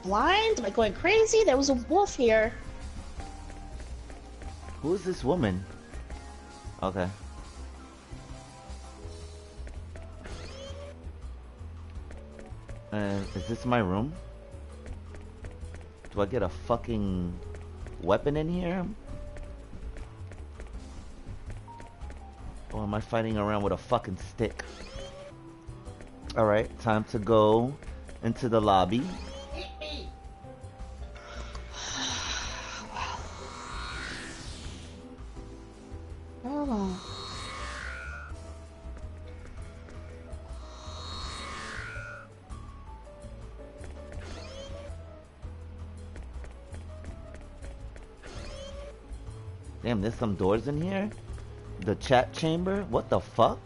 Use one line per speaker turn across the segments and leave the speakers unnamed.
blind? Am I going crazy? There was a wolf here.
Who is this woman? Okay. Is this my room? Do I get a fucking weapon in here? Or am I fighting around with a fucking stick? Alright, time to go into the lobby.
Oh.
Damn, there's some doors in here? The chat chamber? What the fuck?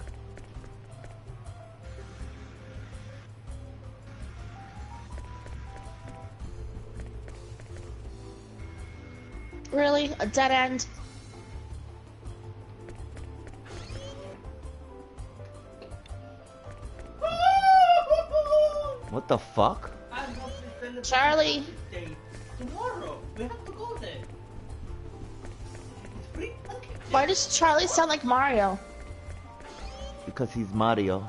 Really? A dead end?
What the fuck?
Charlie.
Tomorrow, we have to go there.
Why does Charlie sound like Mario?
Because he's Mario.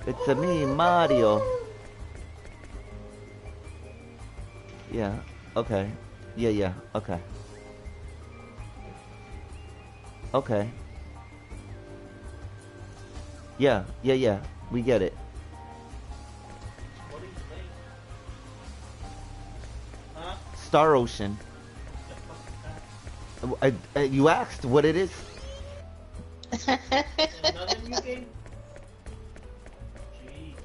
It's a me, Mario. Yeah, okay. Yeah, okay. Okay. Yeah, we get it. Star Ocean. You asked what it is.
Another new game? Jeez.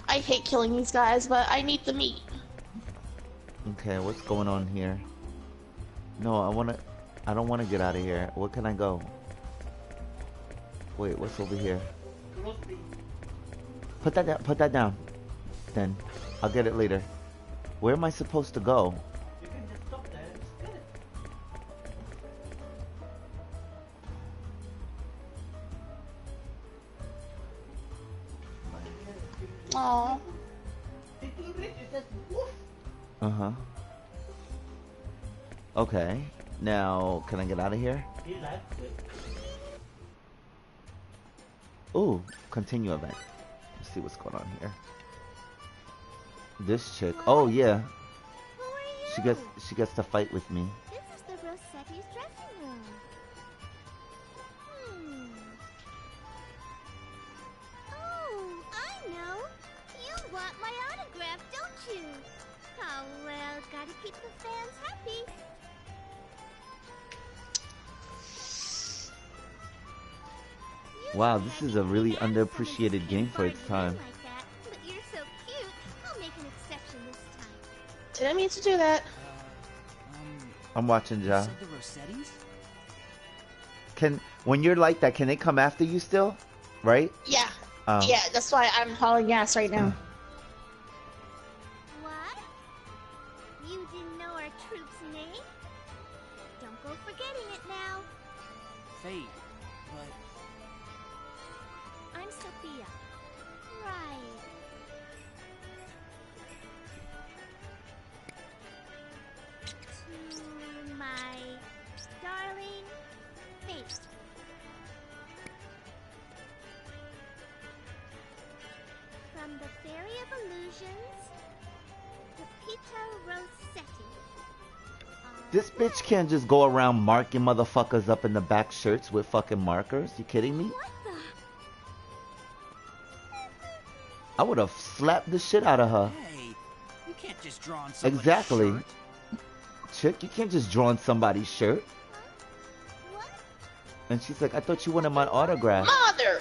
I hate killing these guys, but I need the meat.
Okay, what's going on here? No, I don't wanna get out of here. Where can I go? Wait, what's over here? Put that down. Then I'll get it later. Where am I supposed to go?
You can just stop there and just get it.
Aww.
Uh-huh. Okay. Now, can I get out of here?
He left it.
Ooh, continue event. Let's see what's going on here. This chick. Oh yeah. She gets to fight with me.
This is the Rossetti's dressing room. Oh, I know. You want my autograph, don't you? Oh well, gotta keep the fans happy.
Wow, this is a really underappreciated game for its time.
But you're so cute. I'll make an exception this time.
Didn't mean to do that.
I'm watching, Ja.
Said the Rossettis?
When you're like that, can they come after you still? Right?
Yeah. Yeah, that's why I'm hauling ass right now.
What? You didn't know our troop's name? Don't go forgetting it now.
Fate. But
I'm Sophia. Right. To my darling Fate. From the Fairy of Illusions, Pepito Rossetti.
This bitch can't just go around marking motherfuckers up in the back shirts with fucking markers. You kidding me?
What the?
I would have slapped the shit out of her.
hey, you can't just draw on somebody's
Exactly.
shirt.
Chick, you can't just draw on somebody's shirt.
What?
And she's like, I thought you wanted my autograph.
Mother!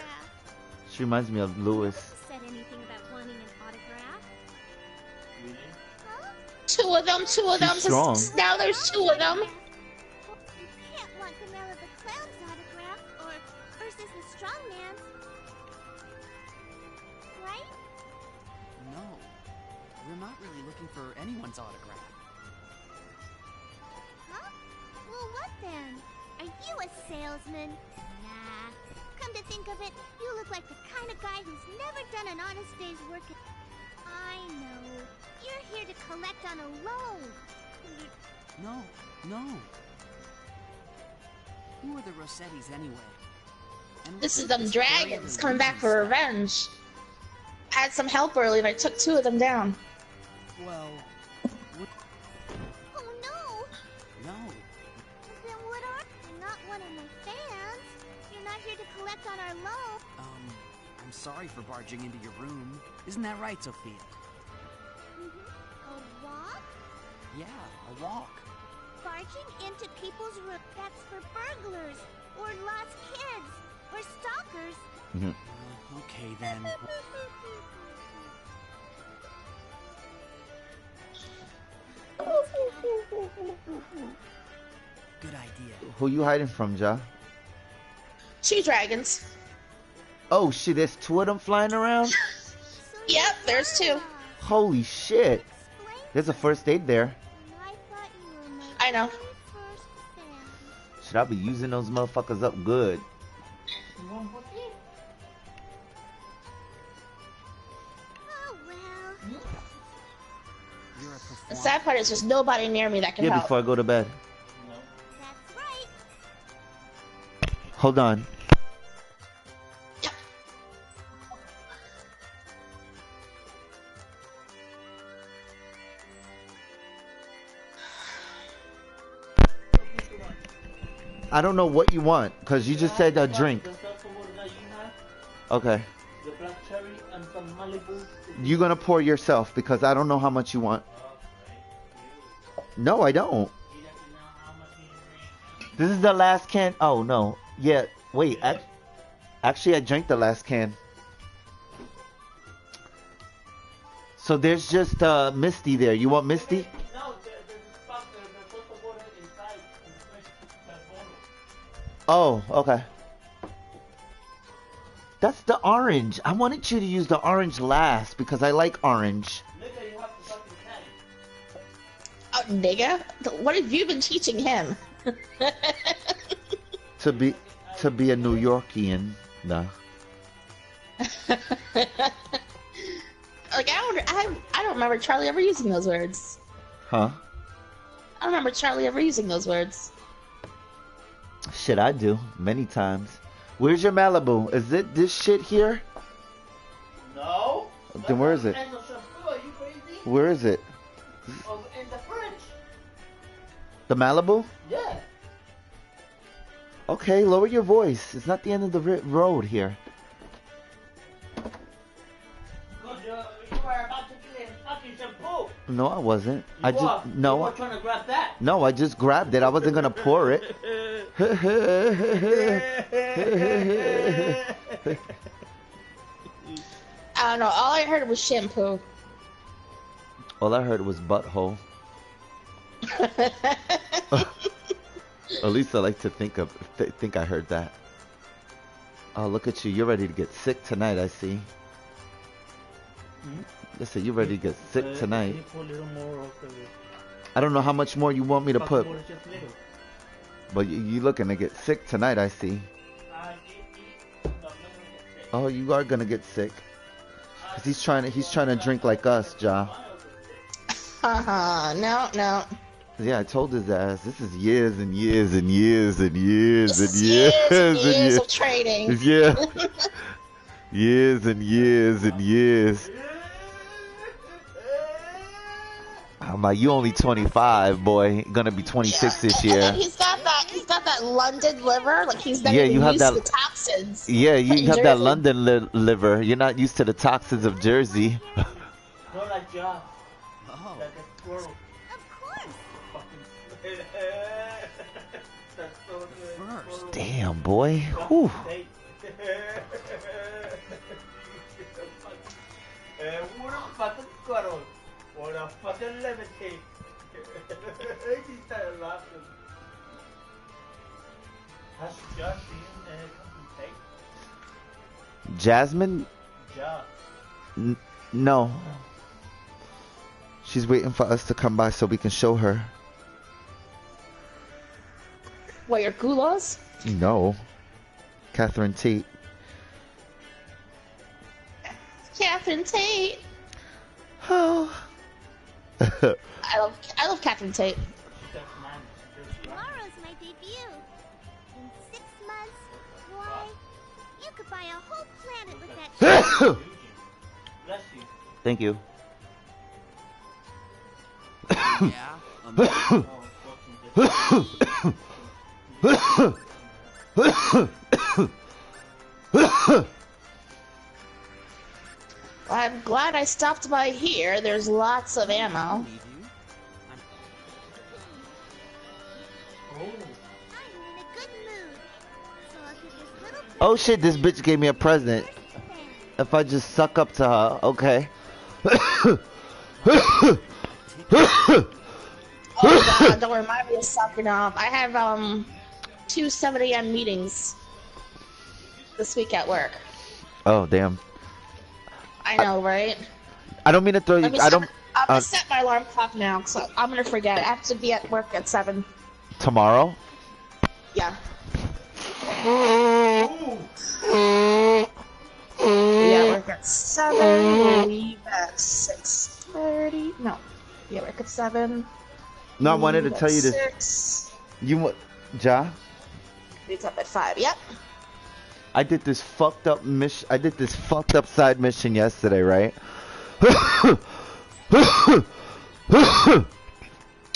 She reminds me of Lewis.
Said anything about wanting an autograph?
Really?
Huh?
Two of them.
She's strong.
Now there's two of them.
You can't want Gamela the Clown's autograph or versus the Strongman's. Right?
No, we're not really looking for anyone's autograph.
Huh? Well, what then? Are you a salesman? Nah. Come to think of like the kind of guy who's never done an honest day's work. I know. You're here to collect on a loan.
No, no. Who are the Rossettis anyway? And
This is
what
them
this
dragons
very
coming back for
stuff?
revenge. I had some help earlier and I took 2 of them down.
Well,
Oh no!
no.
Then what are you're not one of my fans? You're not here to collect on our loan.
I'm sorry for barging into your room. Isn't that right, Sophia?
A walk?
Yeah, a walk.
Barging into people's room. That's for burglars, or lost kids, or stalkers.
Okay then. Good idea.
Who you hiding from, Ja?
2 dragons.
Oh shit, there's 2 of them flying around?
So
Yep, there's 2.
Holy shit.
explain
There's a first aid there.
I thought you were my
I know.
very first fan.
Should I be using those motherfuckers up good?
Oh well.
You're a
The
performer.
sad part is there's nobody near me that can
Yeah,
help.
before I go to bed.
That's right.
Hold on. I don't know what you want, because you just said a drink.
The self-promoter that you have,
Okay.
the black cherry and some Malibu.
You're gonna pour yourself, because I don't know how much you want. No, I don't.
He doesn't know how much he drinks.
This is the last can. Oh, no. Yeah, wait. Actually, I drank the last can. So there's just Misty there. You want Misty?
No, there's a spot, there's self-promoter inside in the fridge, that bottle.
Oh, okay. That's the orange. I wanted you to use the orange last because I like orange.
Nigga, you have to fucking can.
Oh, nigga? What have you been teaching him?
To be a New Yorkian. Nah.
Like, I don't remember Charlie ever using those words.
Huh?
I don't remember Charlie ever using those words.
Shit, I do. Many times. Where's your Malibu? Is it this shit here?
No.
Then where is it?
That's not shampoo, are you crazy?
Where is it?
Oh, in the fridge.
The Malibu?
Yeah.
Okay, lower your voice. It's not the end of the road here.
Good, you were about to get in fucking shampoo.
No, I wasn't. I
You are.
just no.
You were trying to grab that.
No, I just grabbed it. I wasn't gonna pour it.
I don't know. All I heard was shampoo.
All I heard was butthole. At least I like to think I heard that. Oh, look at you. You're ready to get sick tonight, I see. Listen, you're ready to get sick tonight.
You put a little more of the
I don't know how much more you want me to put,
more, just little.
but you looking to get sick tonight, I see. Oh, you are gonna get sick. 'Cause he's trying to drink like us, Ja.
No.
Yeah, I told his ass. This is years and years and years and years and
This
years
is
and
years
years.
of trading.
Yeah. Years and years and years. I'm like, you only 25, boy. Gonna be 26 this
And then
year.
he's got that London liver. Like he's not
Yeah,
even
you have
used
that-
to the toxins.
Yeah, you
In
have that
Jersey.
London liver. You're not used to the toxins of Jersey.
Not like John.
Oh,
Like a squirrel.
Of course.
Fucking. That's so good.
First.
Squirrel.
Damn, boy. Whew.
Hey. What a fucking squirrel. What a fucking levitate. He started laughing. Has Josh seen something take?
Jasmine?
Josh.
No. She's waiting for us to come by so we can show her.
What, your goulas?
No. Catherine Tate.
Catherine Tate.
Oh.
I love Catherine Tate.
That's mine.
Tomorrow's my debut. In 6 months, why, you could buy a whole planet with that shit.
Bless you.
Thank you.
Yeah.
Oh, fucking
I'm glad I stopped by here. There's lots of ammo.
Need you.
Oh.
I'm in a good mood. So I'll give this little
Oh shit, this bitch gave me a present.
first fan.
If I just suck up to her, okay.
Oh god, don't remind me of sucking up. I have 2 7 a.m. meetings this week at work.
Oh damn.
I know, right?
I don't mean to throw you.
Let me
I
set,
don't.
I'm gonna set my alarm clock now, so I'm gonna forget. I have to be at work at 7.
Tomorrow.
Yeah.
Ooh.
Be at work at 7. Leave at 6:30. No. Be at work at 7.
No, I wanted to
leave
tell
at
you this.
6.
You what? Ja?
Wake up at 5. Yep.
I did this fucked up mission. I did this fucked up side mission yesterday, right?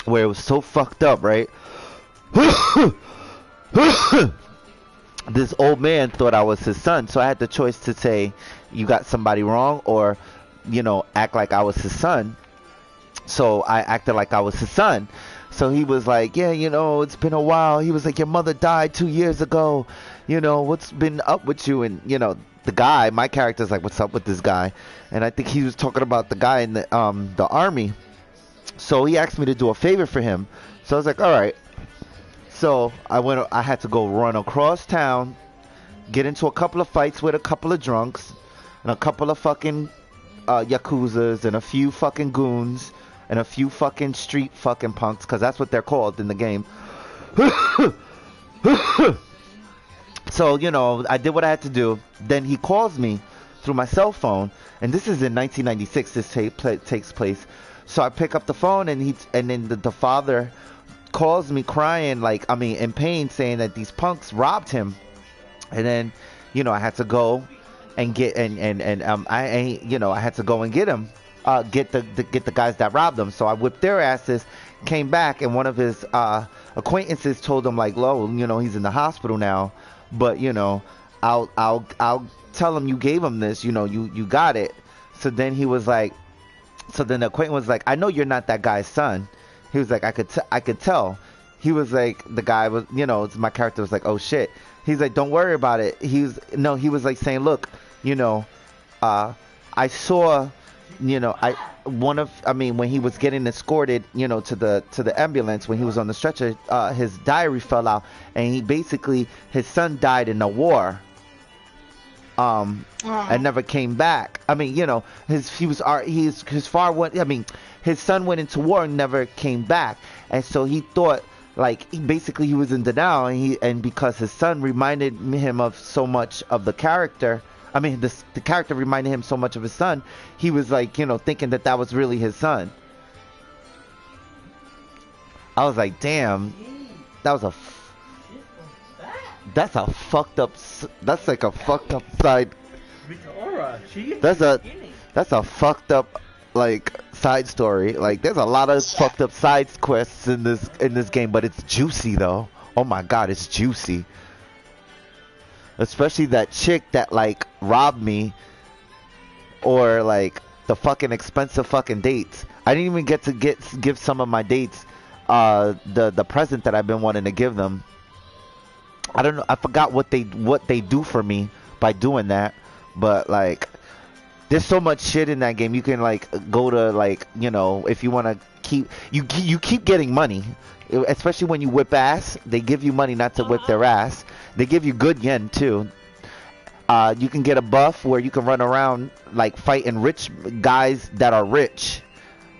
Where it was so fucked up, right? This old man thought I was his son, so I had the choice to say, "You got somebody wrong," or, you know, act like I was his son. So I acted like I was his son. So he was like, yeah, you know, it's been a while. He was like, your mother died 2 years ago. You know, what's been up with you? And, you know, the guy, my character's like, what's up with this guy? And I think he was talking about the guy in the army. So he asked me to do a favor for him. So I was like, all right. So I had to go run across town, get into a couple of fights with a couple of drunks and a couple of fucking yakuzas and a few fucking goons and a few fucking street fucking punks, because that's what they're called in the game. So, you know, I did what I had to do. Then he calls me through my cell phone, and this is in 1996. This takes place. So I pick up the phone, and then the father calls me crying, like, I mean, in pain, saying that these punks robbed him. And then, you know, I had to go and get I had to go and get him. Get the guys that robbed him. So I whipped their asses, came back, and one of his acquaintances told him, like, "Lo, you know, he's in the hospital now, but, you know, I'll tell him you gave him this, you know, you got it." So then he was like, so then the acquaintance was like, "I know you're not that guy's son." He was like, I could tell. He was like, the guy was, you know, my character was like, "Oh shit." He's like, "Don't worry about it." He was like saying, "Look, you know, I saw, you know, when he was getting escorted, you know, to the ambulance, when he was on the stretcher, his diary fell out, and his son died in the war, and never came back. I mean, you know, his son went into war and never came back, and so he thought, like, he was in denial, and because his son reminded him of so much of the character. I mean, the character reminded him so much of his son. He was like, you know, thinking that was really his son." I was like, damn, that's like a fucked up side.
With aura.
That's a fucked up, like, side story. Like, there's a lot of fucked up side quests in this game, but it's juicy though. Oh my god, it's juicy. Especially that chick that, like, robbed me, or, like, the fucking expensive fucking dates. I didn't even get to give some of my dates the present that I've been wanting to give them. I don't know. I forgot what they do for me by doing that. But, like, there's so much shit in that game. You can, like, go to, like, you know, if you want to keep getting money. Especially when you whip ass, they give you money not to whip their ass. They give you good yen too. You can get a buff where you can run around, like, fighting rich guys that are rich,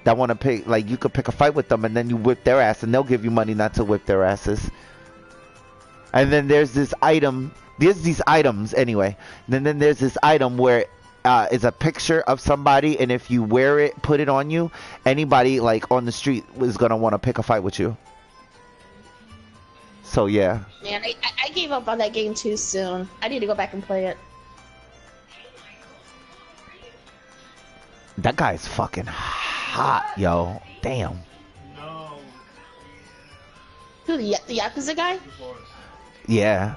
that want to pay. Like, you could pick a fight with them, and then you whip their ass, and they'll give you money not to whip their asses. And then there's this item. There's these items anyway. And then there's this item where is a picture of somebody, and if you wear it, put it on you, anybody like on the street is gonna want to pick a fight with you. So yeah.
Man, I gave up on that game too soon. I need to go back and play it.
That guy's fucking hot, yo. Damn.
No.
Who, the Yakuza guy?
Yeah.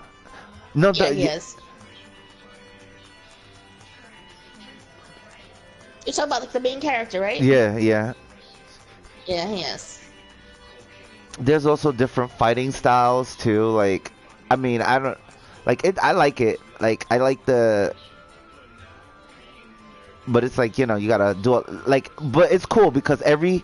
No,
Yeah, he is. You're talking about like the main character, right?
Yeah, yeah.
Yeah, he is.
There's also different fighting styles too. Like, I mean, I don't like it. I like it. Like, I like the. But it's like, you know, you gotta do it. Like, but it's cool because every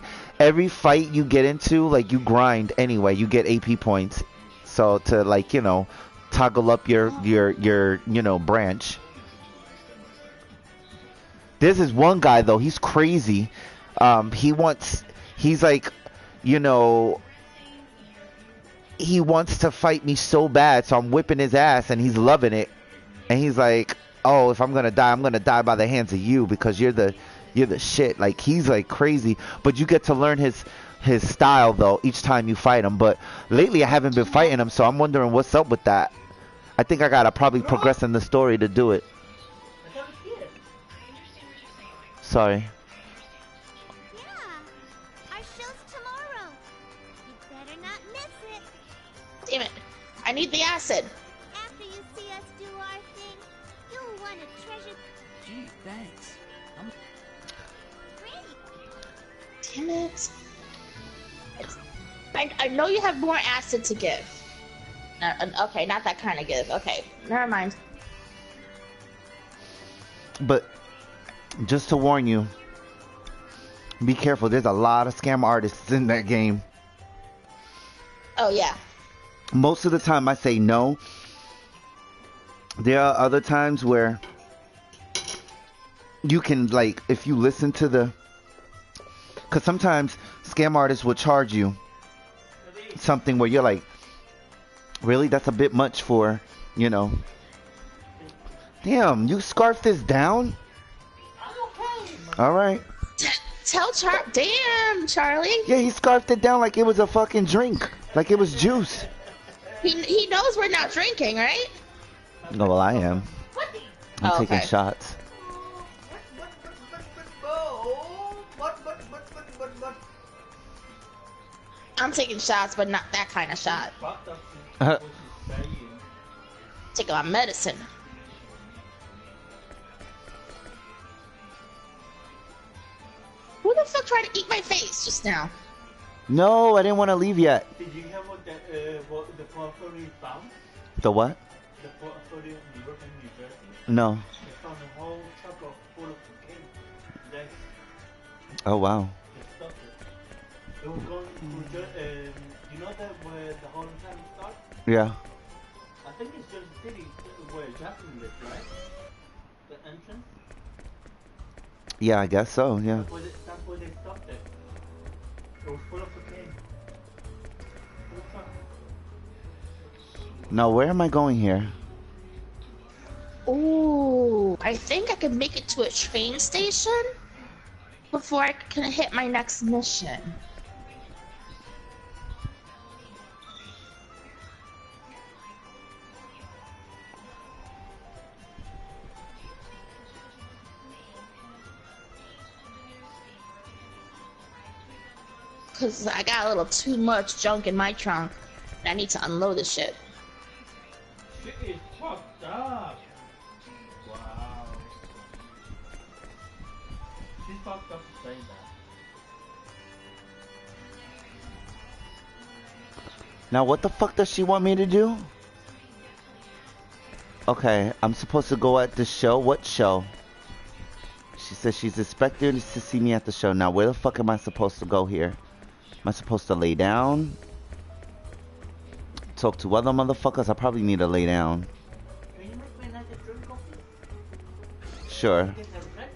fight you get into, like, you grind anyway. You get AP points, so to like, you know, toggle up your you know, branch. There's this one guy though. He's crazy. He's like, you know, he wants to fight me so bad, so I'm whipping his ass, and he's loving it. And he's like, "Oh, if I'm gonna die by the hands of you because you're the shit." Like, he's like crazy, but you get to learn his style though each time you fight him. But lately, I haven't been fighting him, so I'm wondering what's up with that. I think I gotta probably progress in the story to do it. Sorry.
Yeah, our show's tomorrow. You better not miss it.
Damn it! I need the acid.
After you see us do our thing, you'll want to treasure.
Gee, thanks.
Great.
Damn it! I know you have more acid to give. Okay, not that kind of give. Okay, never mind.
But just to warn you, be careful. There's a lot of scam artists in that game.
Oh yeah.
Most of the time I say no. There are other times where you can, like, if you listen to the, because sometimes scam artists will charge you something where you're like, really? That's a bit much for, you know. Damn, you scarfed this down? All right.
Tell damn, Charlie.
Yeah, he scarfed it down like it was a fucking drink, like it was juice.
He knows we're not drinking, right?
Oh, well, I am. I'm taking
okay.
shots.
I'm taking shots, but not that kind of shot. Taking my medicine. Who the fuck tried to eat my face just now?
No, I didn't want to leave yet.
Did you have the portfolio found?
The what?
The portfolio in European University?
No.
They found a whole chocolate full of cocaine. That's
Oh, wow.
the stuff. It was going through you know that where the whole time starts?
Yeah.
I think it's just the city where Jasmine lives, right? The entrance?
Yeah, I guess so, yeah.
That's where they stopped it. It was full of cocaine.
Now, where am I going here?
Ooh, I think I could make it to a train station before I can hit my next mission. Cause I got a little too much junk in my trunk. And I need to unload this shit.
Shit is fucked up. Wow. She's fucked up to say that.
Now, what the fuck does she want me to do? Okay, I'm supposed to go at the show. What show? She says she's expected to see me at the show. Now, where the fuck am I supposed to go here? Am I supposed to lay down? Talk to other motherfuckers? I probably need to lay down.
Can you make me another drink coffee?
Sure.
Get that right?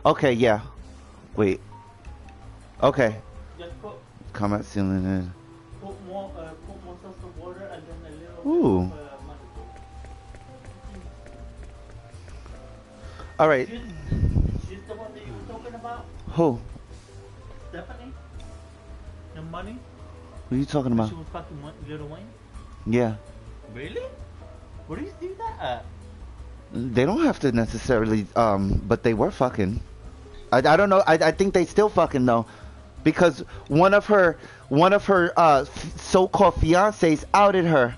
Okay, yeah. Wait. Okay.
Just
Combat ceiling in.
put more sauce of water and then a little
Ooh.
bit of
All right.
She's the one that you were talking about?
Who?
Stephanie? The money?
What are you talking about?
She was fucking Lil Wayne?
Yeah.
Really? Where do you see that at?
They don't have to necessarily, but they were fucking. I don't know. I think they still fucking though, because one of her so-called fiancés outed her.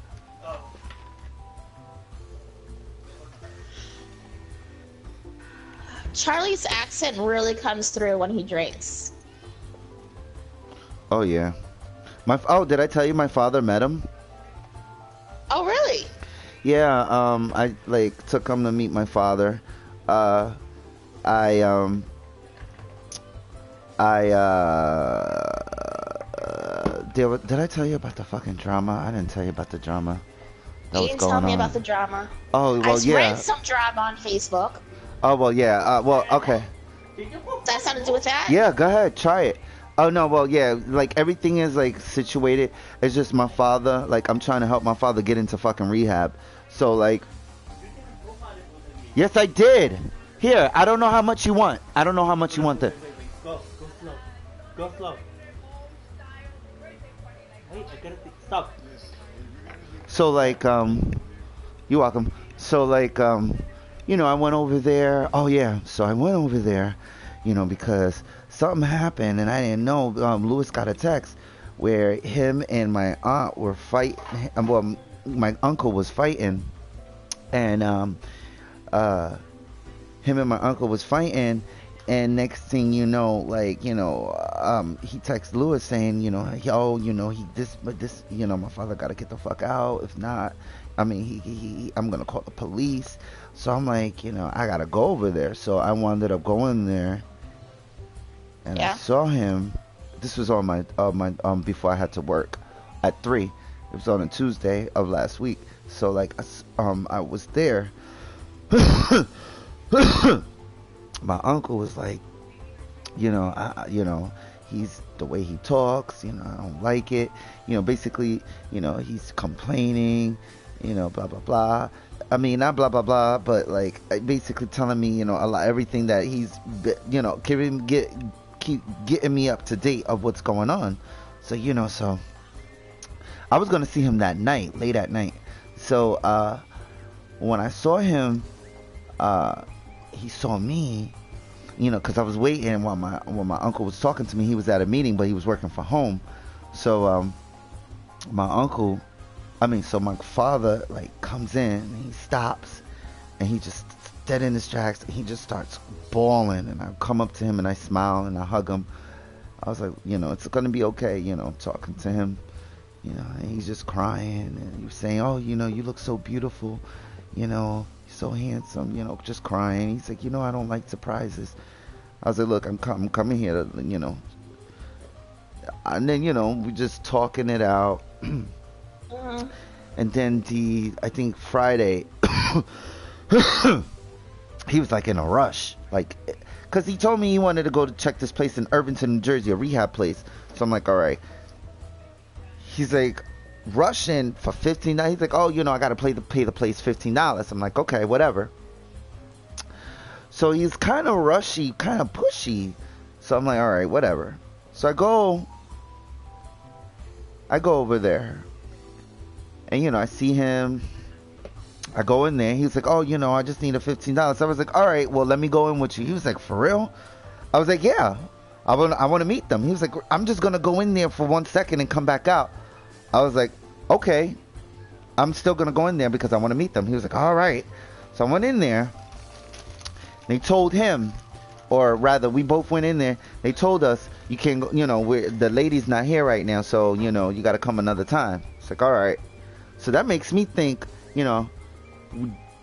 Charlie's accent really comes through when he drinks.
Oh yeah. Did I tell you my father met him?
Oh, really?
Yeah, I like took him to meet my father. Did I tell you about the fucking drama? I didn't tell you about the drama that
You
was
didn't
going
tell me
on.
about the drama.
Oh well,
I
yeah.
read some drama on Facebook.
Oh well, yeah. Well, okay.
Does that have something to do with that?
Yeah, go ahead, try it. Oh no, well, yeah, like everything is like situated. It's just my father. Like I'm trying to help my father get into fucking rehab. So like, yes, I did. Here, I don't know how much you want. I don't know how much you want that.
Go slow. Go slow. Wait, I gotta think. Stop.
So like, you're welcome. So like, you know, I went over there. Oh yeah, so I went over there, you know, because something happened and I didn't know. Lewis got a text where him and my aunt were fighting. Well, my uncle was fighting, and him and my uncle was fighting. And next thing you know, like, you know, he texts Lewis saying, you know, this, you know, my father got to get the fuck out. If not, I mean, I'm going to call the police. So I'm like, you know, I got to go over there. So I wound up going there and I saw him. This was on my before I had to work at 3. It was on a Tuesday of last week. So like, I was there. My uncle was like, you know, he's the way he talks, you know, I don't like it. You know, basically, you know, he's complaining, you know, blah, blah, blah. I mean, not blah, blah, blah, but like basically telling me, you know, everything that he's, you know, keep getting me up to date of what's going on. So, you know, so I was going to see him that night, late at night. So, when I saw him, he saw me, you know, because I was waiting while my uncle was talking to me. He was at a meeting, but he was working from home. So my father like comes in and he stops and he just dead in his tracks. He just starts bawling, and I come up to him and I smile and I hug him. I was like, you know, it's gonna be okay, you know, talking to him, you know, and he's just crying and he was saying, oh, you know, you look so beautiful, you know, so handsome, you know, just crying. He's like, you know, I don't like surprises. I was like, look, I'm coming here to, you know, and then, you know, we just talking it out. And then I think Friday, he was like in a rush, like, cause he told me he wanted to go to check this place in Irvington, New Jersey, a rehab place. So I'm like, all right. He's like, rushing for $15. He's like, oh, you know, I gotta pay the place $15. I'm like, okay, whatever. So he's kind of rushy, kind of pushy. So I'm like, all right, whatever. So I go over there, and you know, I see him. I go in there. He's like, oh, you know, I just need a $15. I was like, all right, well, let me go in with you. He was like, for real? I was like, yeah, I want to meet them. He was like, I'm just gonna go in there for 1 second and come back out. I was like, okay, I'm still going to go in there because I want to meet them. He was like, all right. So I went in there. They told him, or rather, we both went in there. They told us, you can't go, you know, the lady's not here right now, so, you know, you got to come another time. It's like, all right. So that makes me think, you know,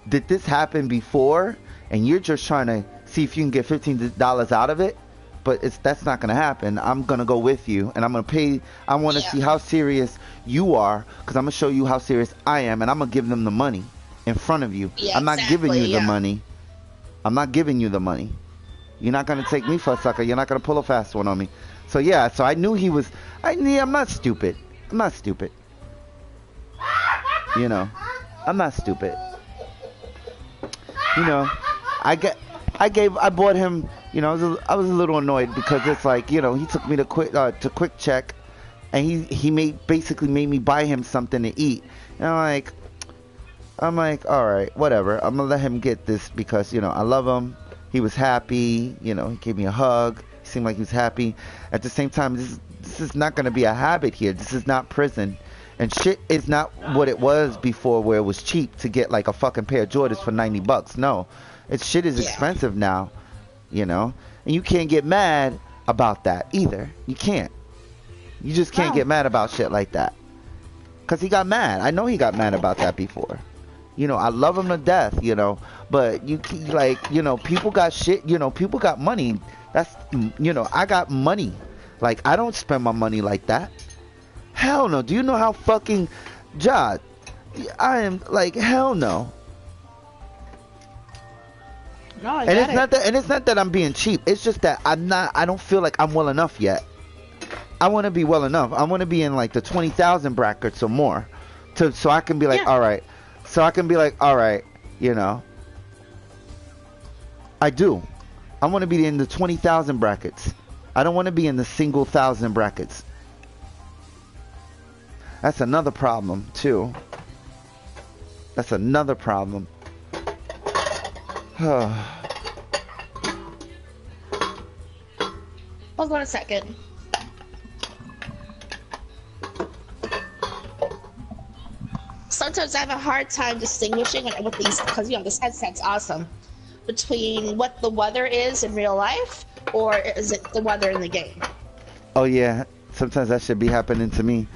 did this happen before? And you're just trying to see if you can get $15 out of it? But that's not going to happen. I'm going to go with you, and I'm going to pay. I want to see how serious you are, because I'm going to show you how serious I am, and I'm going to give them the money in front of you. I'm not giving you the money. I'm not giving you the money. You're not going to take me for a sucker. You're not going to pull a fast one on me. So, yeah, so I knew he was. I'm not stupid. I'm not stupid. You know, I'm not stupid. You know, I get. I bought him, you know, I was a little annoyed because it's like, you know, he took me to Quick Check, and he basically made me buy him something to eat. And I'm like, all right, whatever. I'm gonna let him get this because, you know, I love him. He was happy, you know, he gave me a hug. He seemed like he was happy. At the same time, this is not gonna be a habit here. This is not prison. And shit is not what it was before, where it was cheap to get like a fucking pair of Jordans for $90. No, shit is expensive now, you know. And you can't get mad about that either. You can't. You just can't get mad about shit like that. Cause he got mad. I know he got mad about that before. You know, I love him to death. You know, but you like, you know, people got shit. You know, people got money. That's, you know, I got money. Like, I don't spend my money like that. Hell no. Do you know how fucking Jod? I am like, hell no.
No, I
and
get
it's
it.
not that, and it's not that I'm being cheap. It's just that I don't feel like I'm well enough yet. I want to be well enough. I want to be in like the 20,000 brackets or more, so I can be like, all right. So I can be like, all right, you know. I do. I want to be in the 20,000 brackets. I don't want to be in the single thousand brackets. That's another problem too. That's another problem.
Hold on a second. Sometimes I have a hard time distinguishing with these, because, you know, this headset's awesome, between what the weather is in real life or is it the weather in the game.
Oh yeah, sometimes that should be happening to me.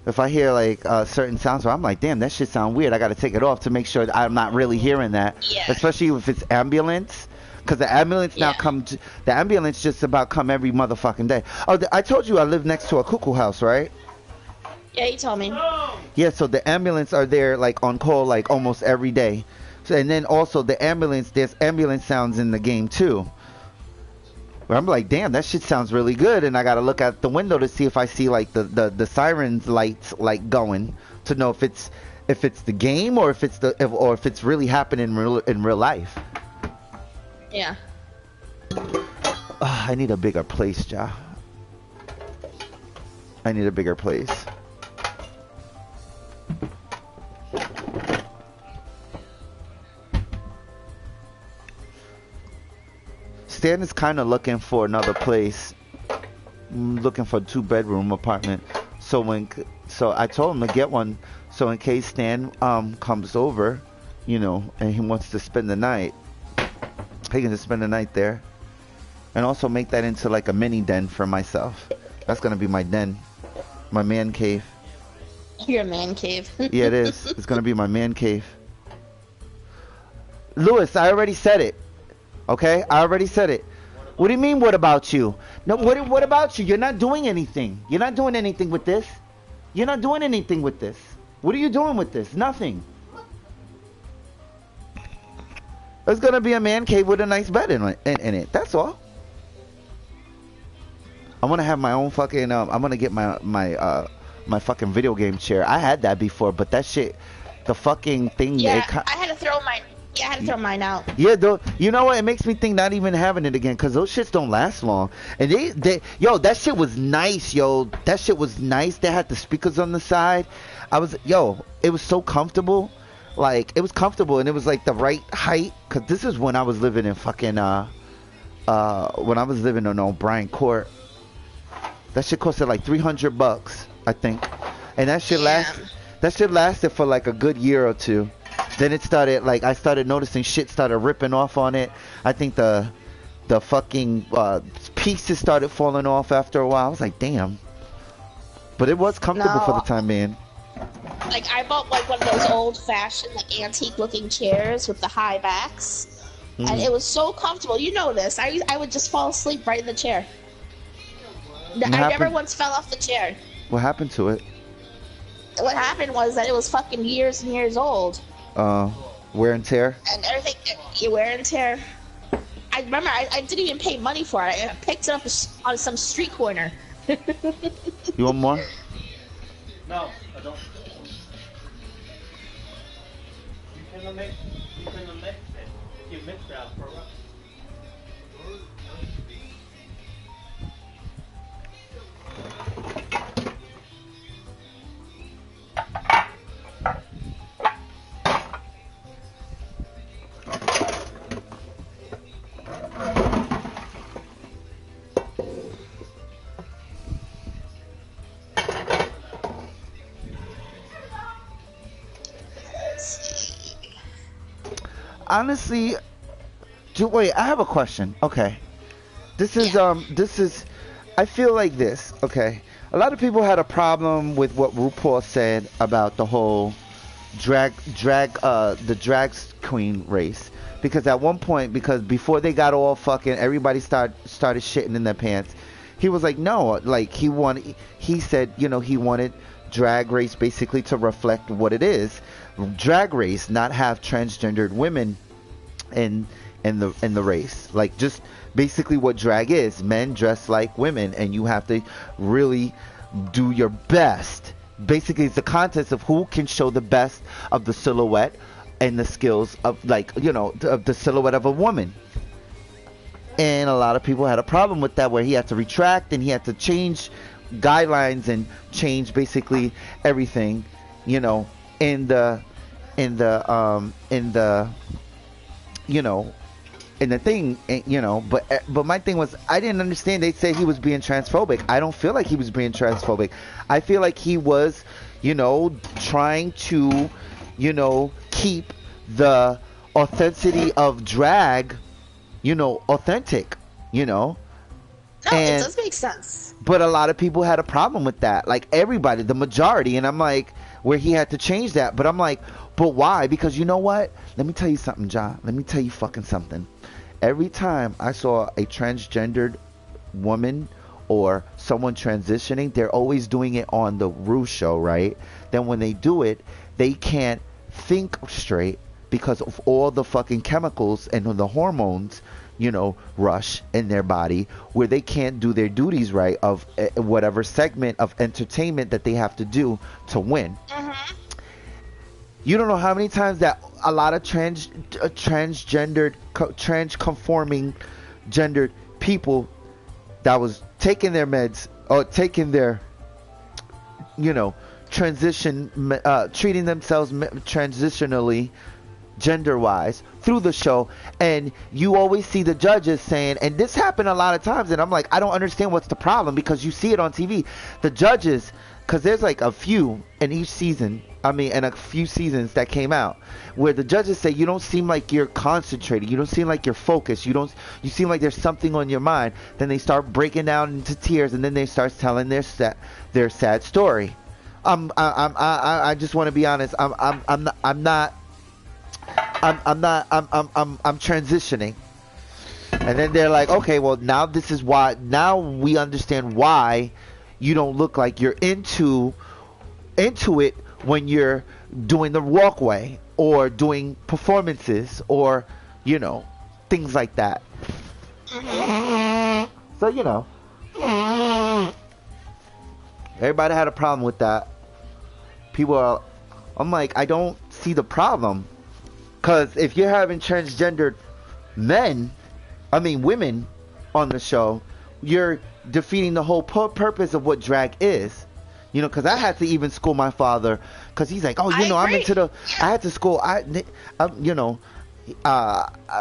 If I hear like certain sounds, where I'm like, damn, that shit sound weird. I got to take it off to make sure I'm not really hearing that.
Yeah.
Especially if it's ambulance, because the ambulance now comes. The ambulance just about come every motherfucking day. Oh, I told you I live next to a cuckoo house, right?
Yeah, you told me.
Yeah, so the ambulance are there like on call like almost every day. So, and then also the ambulance, there's ambulance sounds in the game too. But I'm like, damn, that shit sounds really good, and I gotta look out the window to see if I see like the sirens lights like going, to know if it's the game or if it's really happening in real life.
Yeah.
I need a bigger place, Ja. I need a bigger place. Stan is kind of looking for another place. Looking for a 2-bedroom apartment. So I told him to get one. So in case Stan comes over, you know, and he wants to spend the night, he can just spend the night there. And also make that into like a mini den for myself. That's gonna be my den, my man cave.
Your man cave.
Yeah, it is. It's gonna be my man cave. Lewis, I already said it. Okay, I already said it. What do you mean, what about you? No, what about you? You're not doing anything. You're not doing anything with this. You're not doing anything with this. What are you doing with this? Nothing. It's gonna be a man cave with a nice bed in it. That's all. I'm gonna have my own fucking. I'm gonna get my fucking video game chair. I had that before, but that shit, the fucking thing.
Yeah, I had to throw mine. Yeah, I had to throw mine out.
Yeah, though, you know what? It makes me think not even having it again, because those shits don't last long. And yo, that shit was nice, yo. That shit was nice. They had the speakers on the side. It was so comfortable. Like, it was comfortable, and it was like the right height. Because this is when I was living in fucking, when I was living in O'Brien Court. That shit costed like $300, I think. And that shit lasted for like a good year or two. Then it started, like, I started noticing shit started ripping off on it. I think the fucking pieces started falling off after a while. I was like, damn. But it was comfortable for the time being.
Like, I bought like one of those old-fashioned, like, antique-looking chairs with the high backs, and it was so comfortable. You know this. I would just fall asleep right in the chair. I never once fell off the chair.
What happened to it?
What happened was that it was fucking years and years old.
Wear and tear?
And everything, you wear and tear. I remember I didn't even pay money for it. I picked it up on some street corner.
You want more?
No, I don't. You can mix it. You mix that for us.
Honestly, wait, I have a question. Okay.
Yeah.
This is I feel like this, okay. A lot of people had a problem with what RuPaul said about the whole the drag queen race, because at one point, because before they got all fucking, everybody started shitting in their pants. He was like, no, like he said, he wanted drag race basically to reflect what it is, drag race, not have transgendered women in in the race, like just basically what drag is, men dress like women, and you have to really do your best. Basically, it's a contest of who can show the best of the silhouette and the skills of, like, of the silhouette of a woman. And a lot of people had a problem with that, where he had to retract and he had to change guidelines and change basically everything, in the in the in the in the thing, but my thing was, I didn't understand. They said he was being transphobic. I don't feel like he was being transphobic. I feel like he was, trying to, keep the authenticity of drag, authentic,
No, it
and
does make sense.
but a lot of people had a problem with that, like everybody, the majority. And I'm like, where he had to change that, but I'm like, but why? Because you know what? Let me tell you something, John. Let me tell you fucking something. Every time I saw a transgendered woman or someone transitioning, they're always doing it on the Rue show, right? Then when they do it, they can't think straight because of all the fucking chemicals and the hormones, rush in their body, where they can't do their duties right of whatever segment of entertainment that they have to do to win.
Mm-hmm.
You don't know how many times that a lot of transgendered, trans-conforming gendered people that was taking their meds or taking their, treating themselves transitionally, gender-wise, through the show, and you always see the judges saying, and this happened a lot of times, and I'm like, I don't understand what's the problem, because you see it on TV. The judges, because there's like a few in each season, and a few seasons that came out, where the judges say, you don't seem like you're concentrating, you don't seem like you're focused, you seem like there's something on your mind. Then they start breaking down into tears, and then they start telling their sad story. I just want to be honest. I'm transitioning. And then they're like, okay, well, now we understand why you don't look like you're into it when you're doing the walkway or doing performances or, things like that. So, everybody had a problem with that. I'm like, I don't see the problem. Because if you're having transgendered women on the show, you're defeating the whole purpose of what drag is. Because I had to even school my father, because he's like, oh, I'm into I had to school,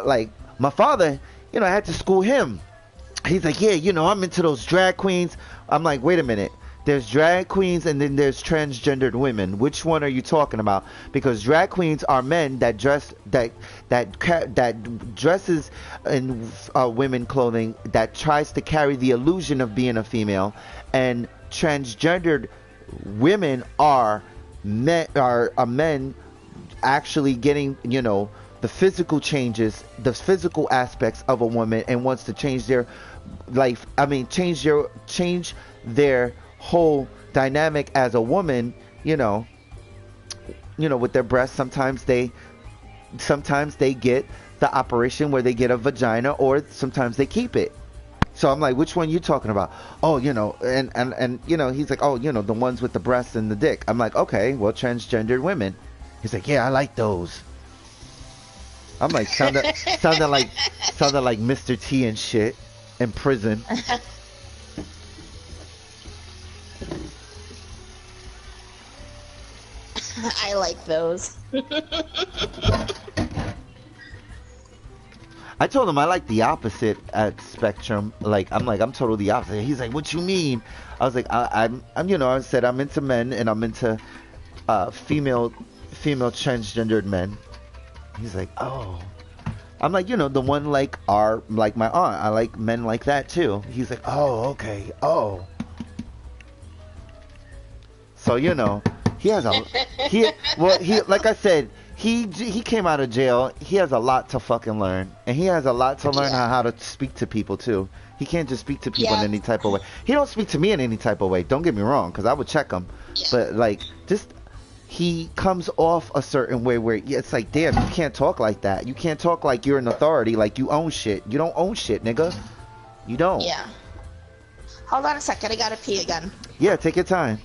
like, my father, I had to school him. He's like, yeah, I'm into those drag queens. I'm like, wait a minute. There's drag queens and then there's transgendered women. Which one are you talking about? Because drag queens are men that dress that dresses in women clothing that tries to carry the illusion of being a female, and transgendered women are men actually getting the physical changes, the physical aspects of a woman, and wants to change their life. Change their whole dynamic as a woman, with their breasts. Sometimes they get the operation where they get a vagina, or sometimes they keep it. So I'm like, which one you talking about? Oh, and he's like, oh, the ones with the breasts and the dick. I'm like, okay, well, transgendered women. He's like, yeah, I like those. I'm like sounded like Mr. T and shit in prison.
I like those.
I told him I like the opposite at Spectrum. I'm totally opposite. He's like, what you mean? I was like, I'm I said I'm into men and I'm into female transgendered men. He's like, oh. I'm like, the one like my aunt. I like men like that too. He's like, oh, okay, oh. So he has like I said, he came out of jail. He has a lot to fucking learn, and he has a lot to learn how to speak to people too. He can't just speak to people in any type of way. He don't speak to me in any type of way. Don't get me wrong, because I would check him, but he comes off a certain way where it's like, damn, you can't talk like that. You can't talk like you're an authority, like you own shit. You don't own shit, nigga. You don't.
Yeah. Hold on a second, I gotta pee again.
Yeah, take your time.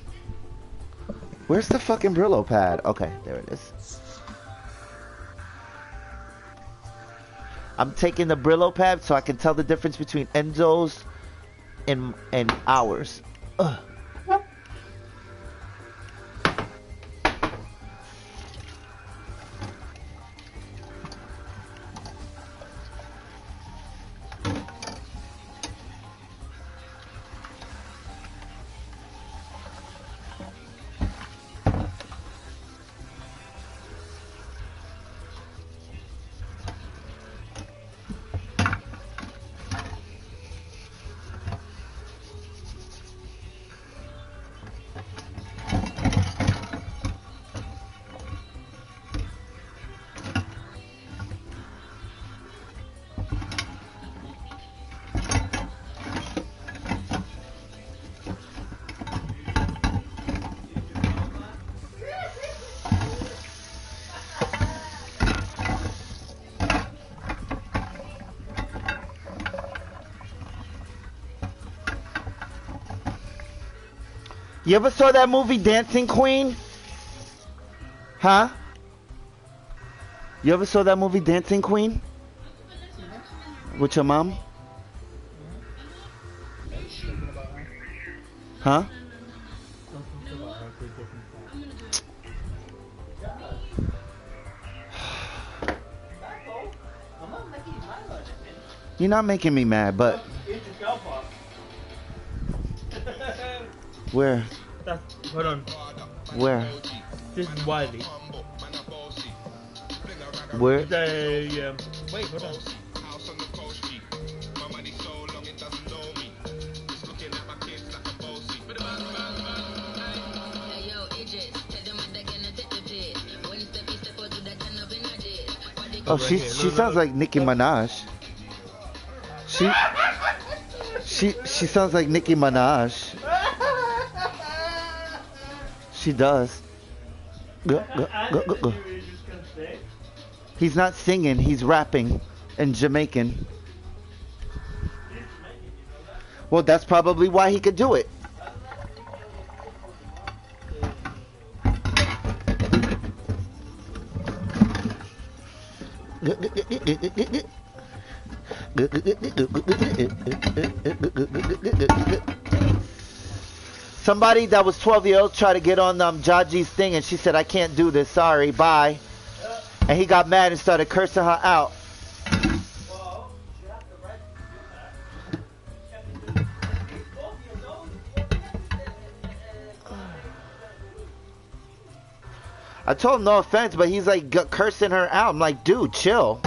Where's the fucking Brillo pad? Okay, there it is. I'm taking the Brillo pad so I can tell the difference between Enzo's and ours. Ugh. You ever saw that movie Dancing Queen? Huh? You ever saw that movie Dancing Queen? With your mom? Huh? You're not making me mad, but... Where?
Hold on.
Where?
This is Wiley.
Where?
Wait, hold on.
Oh, she sounds like Nicki Minaj. She sounds like Nicki Minaj. She does. Go. He's not singing, he's rapping in Jamaican. Well, that's probably why he could do it. Somebody that was 12 years old tried to get on Jaji's thing, and she said, I can't do this, sorry, bye. And he got mad and started cursing her out. I told him no offense, but he's like cursing her out. I'm like, dude, chill.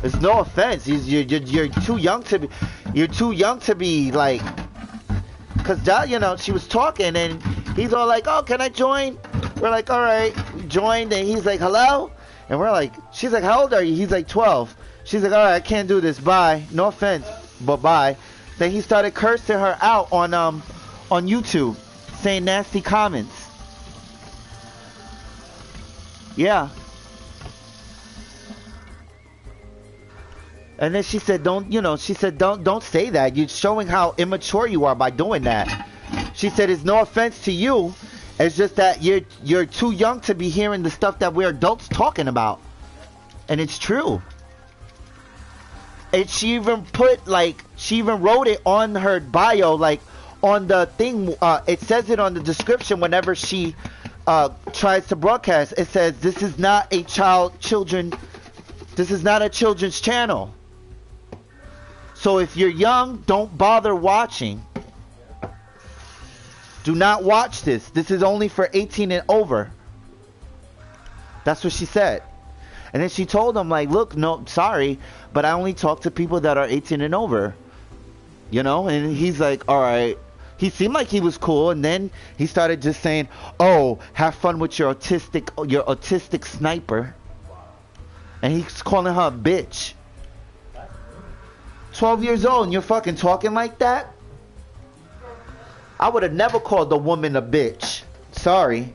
It's no offense. You're too young to be. You're too young to be like. Cause she was talking and he's all like, oh, can I join? We're like, all right, joined, and he's like, hello, and we're like, she's like, how old are you? He's like 12. She's like, all right, I can't do this. Bye. No offense, but bye. Then he started cursing her out on YouTube, saying nasty comments. Yeah. And then she said, don't say that. You're showing how immature you are by doing that. She said, it's no offense to you. It's just that you're too young to be hearing the stuff that we're adults talking about. And it's true. And she even wrote it on her bio, like on the thing. It says it on the description whenever she tries to broadcast. It says this is not a children's channel. So if you're young, don't bother watching. Do not watch this. This is only for 18 and over. That's what she said. And then she told him, like, look, no, sorry, but I only talk to people that are 18 and over. You know? And he's like, all right. He seemed like he was cool, and then he started just saying, oh, have fun with your autistic sniper. And he's calling her a bitch. 12 years old and you're fucking talking like that? I would have never called the woman a bitch. Sorry.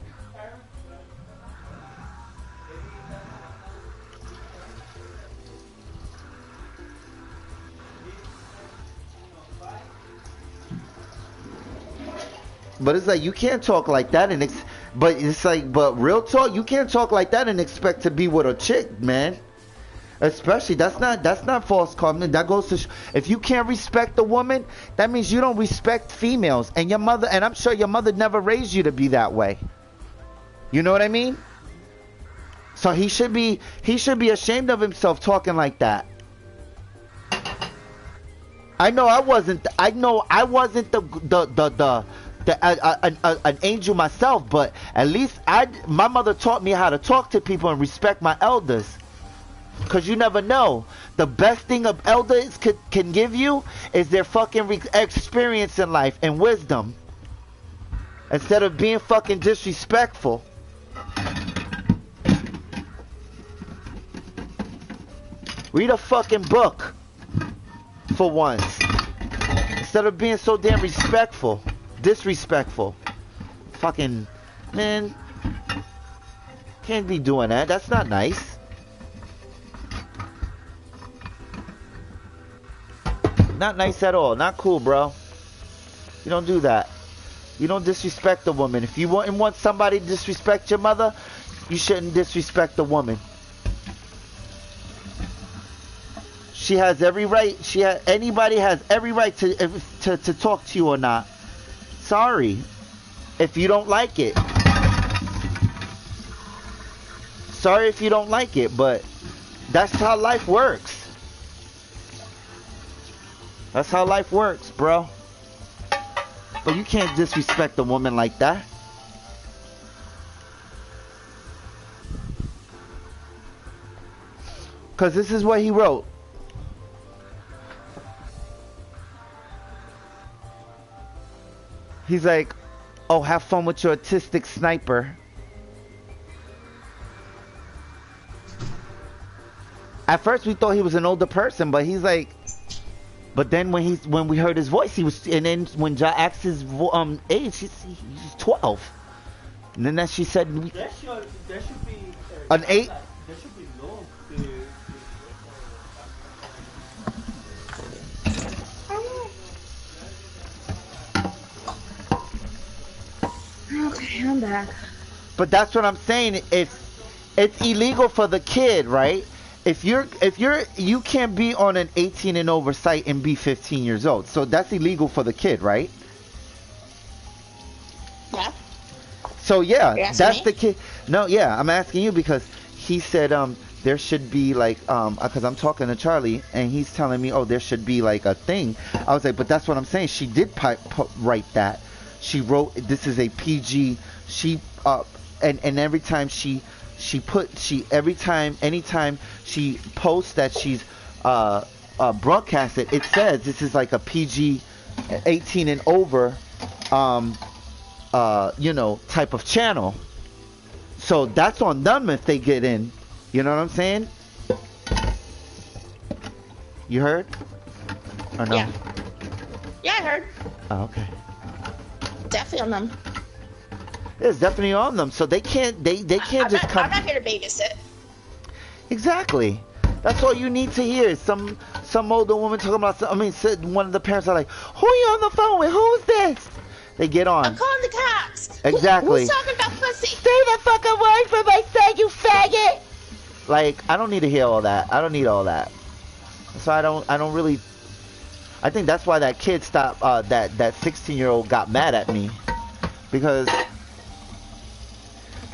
But it's like, you can't talk like that and but real talk, you can't talk like that and expect to be with a chick, man. Especially, that's not false confidence. That goes to if you can't respect a woman, that means you don't respect females. And your mother, and I'm sure your mother never raised you to be that way. You know what I mean? So he should be ashamed of himself talking like that. I know I wasn't an angel myself, but at least my mother taught me how to talk to people and respect my elders. Because you never know. The best thing of elders can give you is their fucking experience in life and wisdom. Instead of being fucking disrespectful. Read a fucking book. For once. Instead of being so damn disrespectful. Fucking, man. Can't be doing that. That's not nice. Not nice at all. Not cool, bro. You don't do that. You don't disrespect a woman. If you want somebody to disrespect your mother, you shouldn't disrespect a woman. She has every right. Anybody has every right to talk to you or not. Sorry. If you don't like it. Sorry if you don't like it, but that's how life works. That's how life works, bro. But you can't disrespect a woman like that. Because this is what he wrote. He's like, oh, have fun with your autistic sniper. At first we thought he was an older person, but he's like, but then when we heard his voice, he was, and then when Ja asked his age, he's 12. And then she said,
there should be
an 8.
There should be law.
Okay, I'm back.
But that's what I'm saying. It's illegal for the kid, right? You can't be on an 18 and over site and be 15 years old. So that's illegal for the kid, right?
Yeah.
So yeah, that's
me?
the kid. No, yeah, I'm asking you because he said there should be like because I'm talking to Charlie and he's telling me, oh, there should be like a thing. I was like, but that's what I'm saying. She did write that. She wrote this is a PG. She and every time anytime she posts that she's broadcasted, it says this is like a PG 18 and over type of channel. So that's on them if they get in. You know what I'm saying? You heard? Or no?
Yeah, I heard.
Oh, okay.
Definitely on them.
It's definitely on them. So they can't just come.
I'm not here to babysit.
Exactly. That's all you need to hear. Some older woman talking about. One of the parents are like, "Who are you on the phone with? Who's this?" They get on.
I'm calling the cops.
Exactly.
Who's talking about pussy?
Stay the fuck away from my son, you faggot. Like, I don't need to hear all that. I don't need all that. So I don't really. I think that's why that kid stopped. That 16-year-old got mad at me because.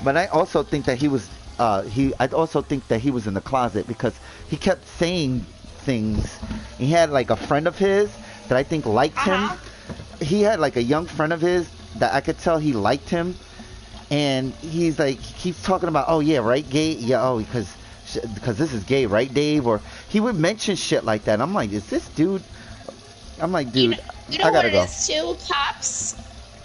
But I also think that he was. I also think that he was in the closet because he kept saying things. He had like a friend of his that I think liked him. He had like a young friend of his that I could tell he liked him, and he's like he keeps talking about, oh yeah, right, gay, yeah, oh because this is gay, right, Dave? Or he would mention shit like that. I'm like, is this dude? I'm like, dude,
you know
I
what
gotta
it
go.
is too?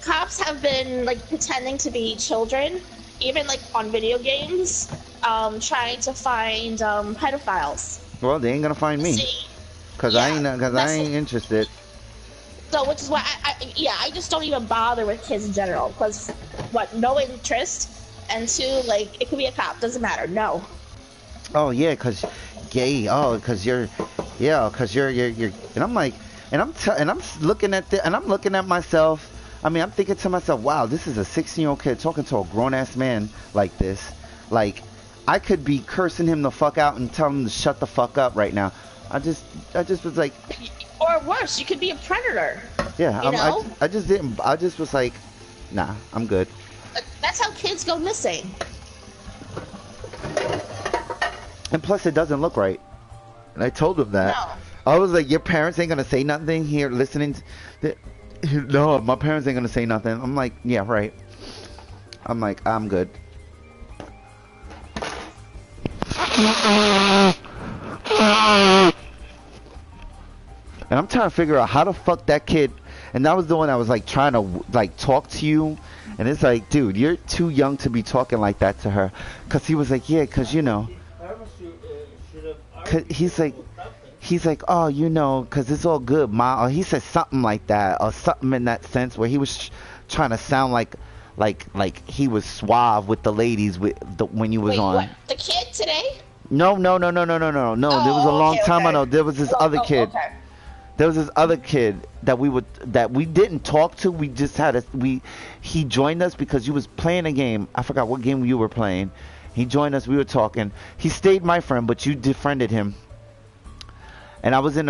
Cops have been like pretending to be children, even like on video games, trying to find pedophiles.
Well, they ain't gonna find me,
See,
cause I ain't interested.
So, which is why I just don't even bother with kids in general, because no interest, and two, like it could be a cop, doesn't matter, no.
Oh yeah, cause gay. Oh, cause you're, yeah, cause you're. And I'm like, and I'm looking at and I'm looking at myself. I mean, I'm thinking to myself, wow, this is a 16-year-old kid talking to a grown-ass man like this. Like, I could be cursing him the fuck out and telling him to shut the fuck up right now. I just was like.
Or worse, you could be a predator.
Yeah,
you know?
I just didn't. I just was like, nah, I'm good.
That's how kids go missing.
And plus, it doesn't look right. And I told him that.
No.
I was like, your parents ain't gonna say nothing here listening. No, my parents ain't gonna say nothing. I'm like, yeah, right. I'm like, I'm good. And I'm trying to figure out how the fuck that kid, and that was the one I was like trying to like talk to you, and it's like, dude, you're too young to be talking like that to her, cause he was like, yeah, cause you know, cause he's like, oh, you know, cause it's all good, ma, or he said something like that, or something in that sense where he was trying to sound like he was suave with the ladies when you was
Wait,
on.
What? The kid today?
No. There was a long time ago. There was this other kid.
Okay.
There was this other kid that we didn't talk to. We just had he joined us because you was playing a game. I forgot what game you were playing. He joined us. We were talking. He stayed my friend, but you defriended him. And I was in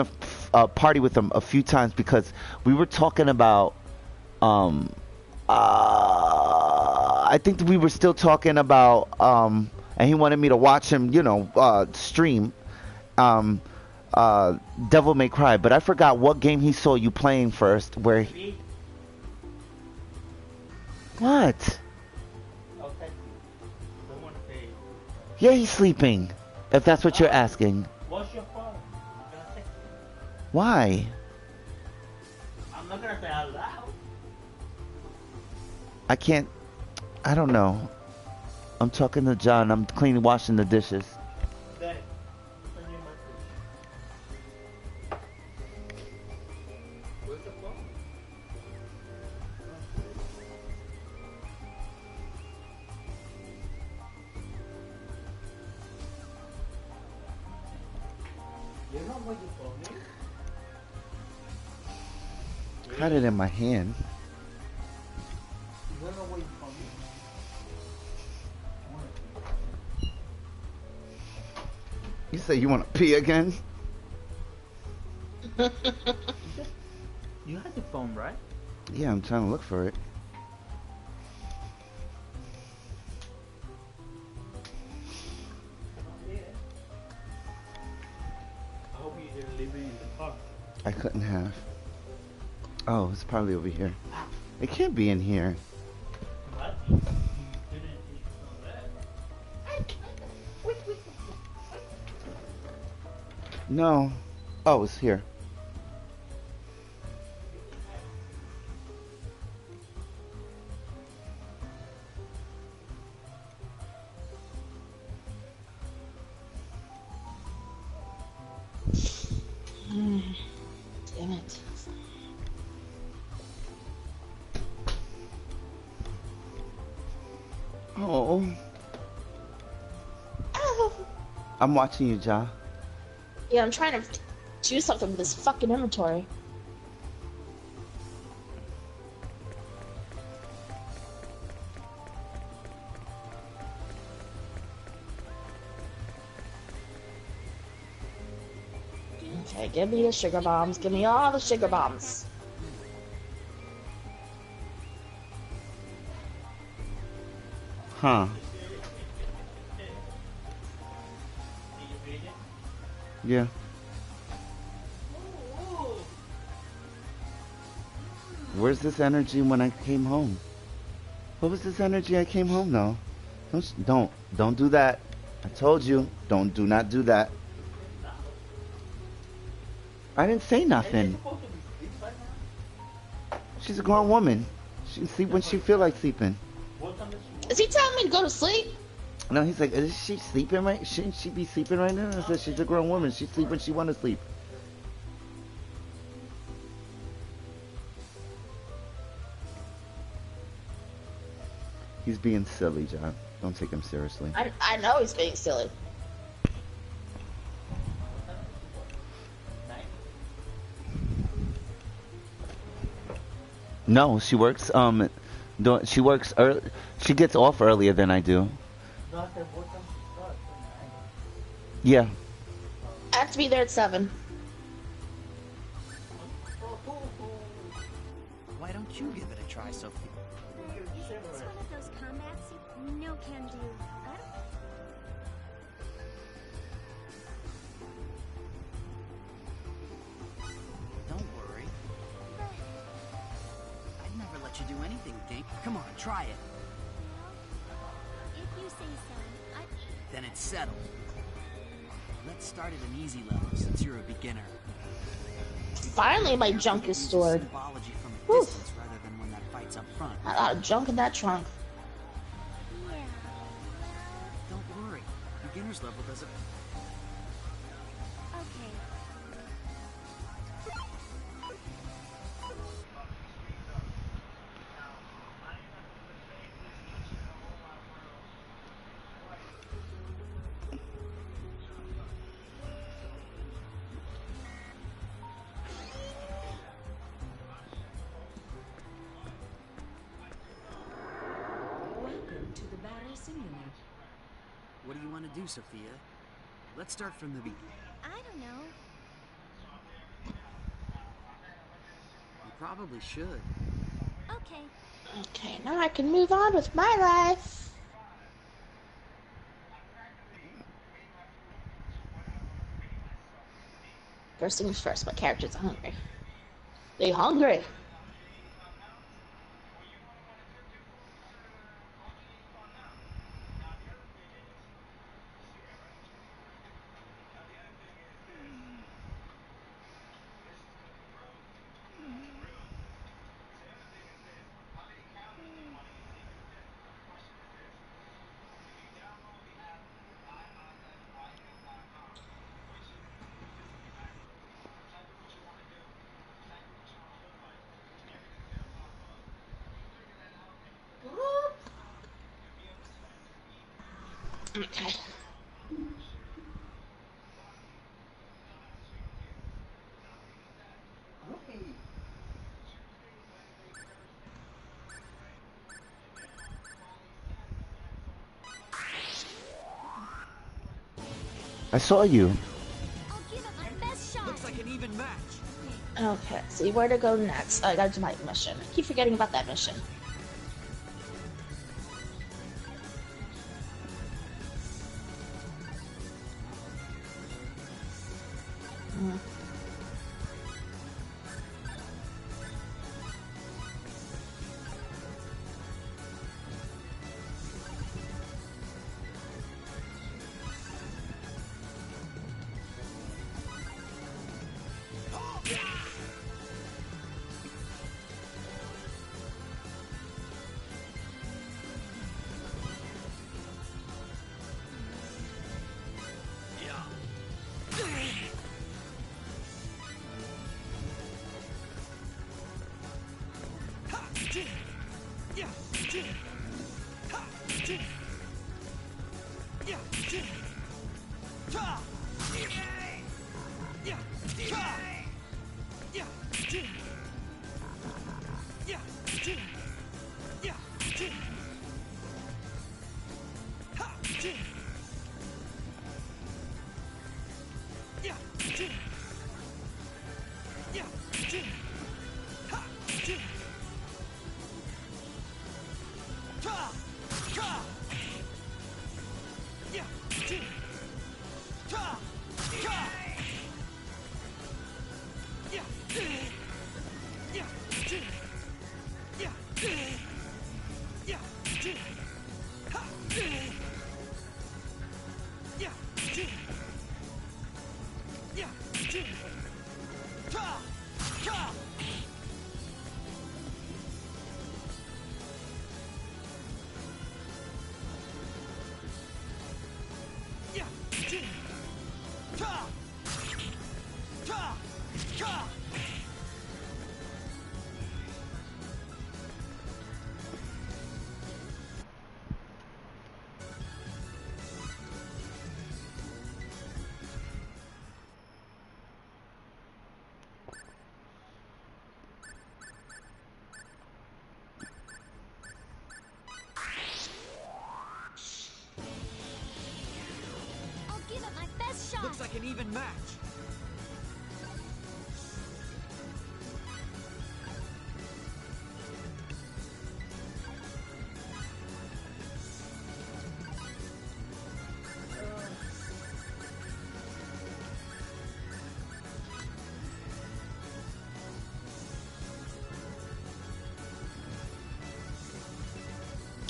a party with him a few times because we were talking about. I think we were still talking about. And he wanted me to watch him, stream. Devil May Cry, but I forgot what game he saw you playing first. Where? What? Yeah, he's sleeping. If that's what you're asking.
What's your phone?
Why?
I'm not gonna say out loud.
I can't. I don't know. I'm talking to John. I'm washing the dishes. Had it in my hand. You say you want to pee again?
You had your phone, right?
Yeah, I'm trying to look for it.
I hope you didn't leave it in the car.
I couldn't have. Oh, it's probably over here. It can't be in here.
What?
No. Oh, it's here.
Damn it.
Oh. I'm watching you, Ja.
Yeah, I'm trying to do something with this fucking inventory. Okay, give me the sugar bombs. Give me all the sugar bombs.
Huh. Yeah. Where's this energy when I came home? What was this energy I came home though? Don't do that. I told you, do not do that. I didn't say nothing. She's a grown woman. She can sleep when she feel like sleeping.
Is he telling me to go to sleep?
No, he's like, is she sleeping right? Shouldn't she be sleeping right now? I said, she's a grown woman. She sleep when she want to sleep. He's being silly, John. Don't take him seriously.
I know he's being silly.
No, she works. She works. She gets off earlier than I do. Yeah.
I have to be there at 7.
Why don't you give it a try, Sophie?
It's one of those combats you no can do.
Don't worry. I'd never let you do anything, Dink. Come on, try it.
If you say so,
Then it's settled. Let's start at an easy level since you're a beginner.
Finally, my junk is stored.
Symbology from a
Whew.
distance rather than when that fight's up front.
A lot of junk in that trunk.
yeah.
Don't worry. Beginner's level doesn't.
Okay.
Welcome to the battle simulator.
What do you want to do, Sophia? Let's start from the beginning.
I don't know.
You probably should.
Okay.
Okay, now I can move on with my life. First things first, my characters are hungry. They hungry. Okay.
I saw you.
I'll give it my best shot.
Looks like an even match.
Okay, see where to go next. I gotta do my mission. I keep forgetting about that mission.
I'll give it my best shot.
Looks like an even match.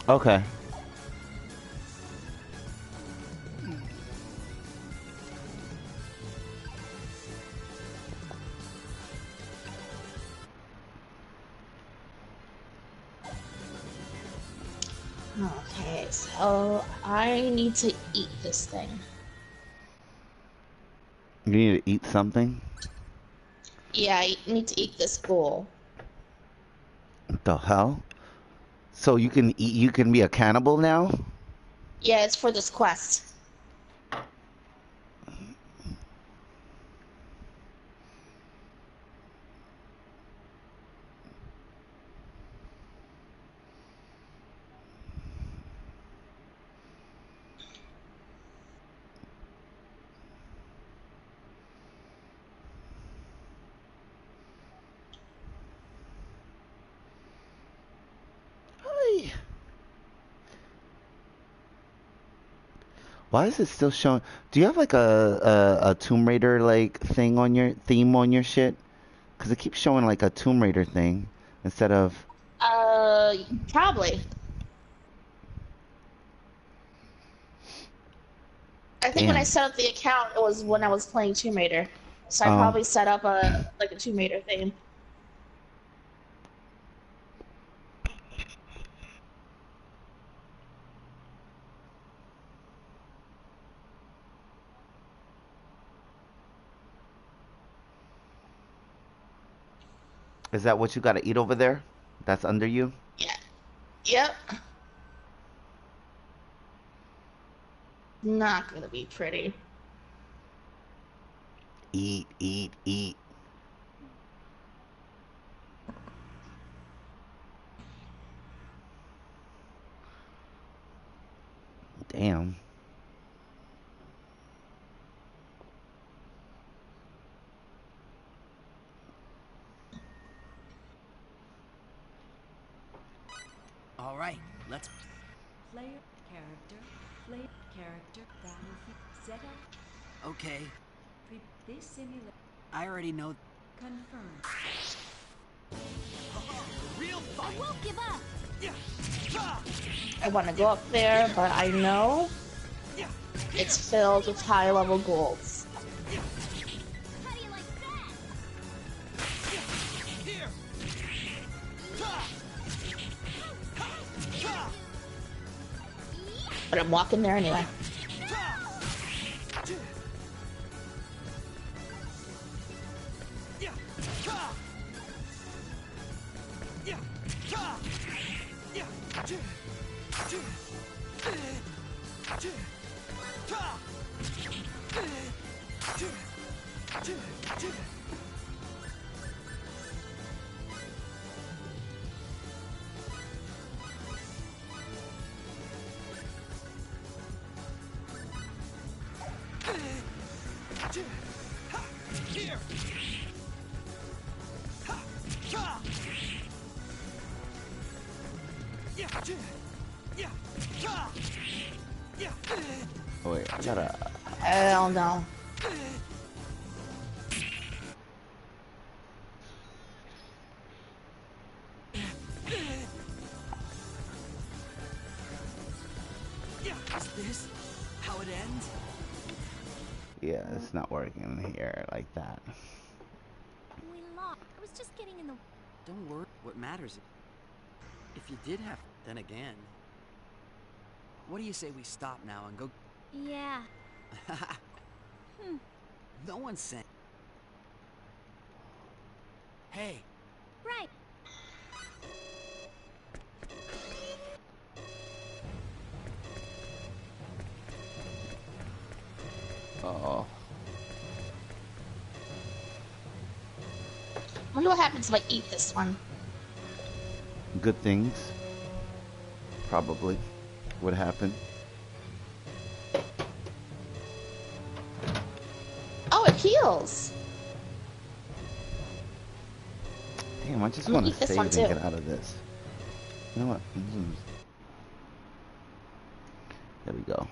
Okay.
Okay, so I need to eat this thing.
You need to eat something?
Yeah, I need to eat this ghoul.
What the hell? So you can eat, you can be a cannibal now?
Yeah, it's for this quest.
Hey. Why is it still showing? Do you have like a Tomb Raider like thing on your theme on your shit? Cause it keeps showing like a Tomb Raider thing instead of.
Probably. I think when I
Damn.
set up the account, it was when I was playing Tomb Raider. So I
Oh.
probably set up a Tomb Raider theme.
Is that what you gotta eat over there? That's under you?
Yeah. Yep. Not gonna be pretty.
Eat, eat, eat. Damn.
All right, let's.
Player, character, battlefield, setup,
Okay,
this simulation
I already know.
confirmed.
Real
I
fight.
won't give up.
I want to go up there, but I know it's filled with high-level ghouls.
How do you like that?
But I'm walking there anyway.
Oh, wait, I gotta.
Hell no.
Is this how it ends?
Yeah, it's not working here like that.
We lost. I was just getting in the...
Don't worry. What matters is if you did have... Then again... What do you say we stop now and go...
Yeah.
No one's saying... Hey,
Right.
Oh,
Wonder what happens if I eat this one.
good things. Probably would happen.
Oh, it heals.
Damn, I just
I'm
want
gonna
to
eat this
save
one
and
too.
get out of this. You know what? There we go.